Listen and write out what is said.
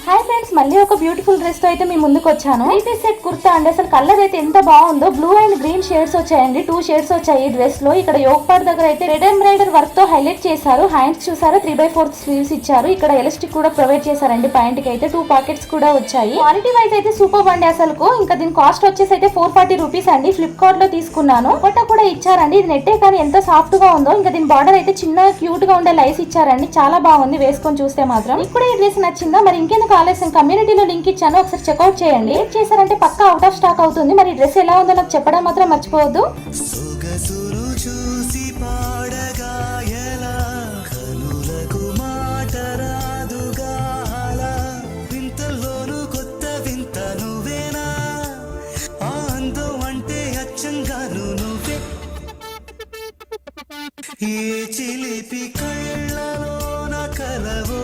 Hi friends, మళ్ళీ ఒక beautiful dress తో అయితే మీ ముందుకు వచ్చాను. 3 పీస్ సెట్ కుర్తా అండి. అసలు కలర్ అయితే ఎంత బాగుందో. బ్లూ అండ్ గ్రీన్ షేడ్స్ వచ్చాయండి. 2 షేడ్స్ వచ్చాయి ఈ డ్రెస్ లో. ఇక్కడ యోక్ పార్ట్ దగ్గర అయితే రెడ్ ఎంబ్రాయిడర్ వర్క్ తో హైలైట్ చేశారు. హ్యాండ్స్ చూసారా 3/4 స్లీవ్స్ ఇచ్చారు. ఇక్కడ ఎలాస్టిక్ కూడా ప్రొవైడ్ చేశారండి. ప్యాంట్ కి అయితే 2 పాకెట్స్ కూడా వచ్చాయి. క్వాలిటీ వైజ్ అయితే సూపర్ అండి అసలు. ఇంకా దీని కాస్ట్ వచ్చేసి అయితే 440 రూపీస్ అండి. ఫ్లిప్కార్ట్ లో తీసుకున్నాను. దుపట్టా కూడా ఇచ్చారండి. ఇది నెట్టే కానీ ఎంత సాఫ్ట్ గా ఉందో. ఇంకా దీని బార్డర్ అయితే చిన్న క్యూట్ గా ఉండే లైస్ ఇచ్చారండి. చాలా బాగుంది వేసుకొని చూస్తే మాత్రం. ఇప్పుడు ఈ డ్రెస్ నచ్చిందా? మరి ఇంకెందుకు ఆలస్యం, కమ్యూనిటీలో లింక్ ఇచ్చాను, ఒకసారి చెక్అౌట్ చేయండి. ఏం చేశారంటే పక్కా అవుట్ ఆఫ్ స్టాక్ అవుతుంది. మరి డ్రెస్ ఎలా ఉందో నాకు చెప్పడం మాత్రం మర్చిపోవద్దు. ఏ చిలిపి కళ్ళలో నా కలవో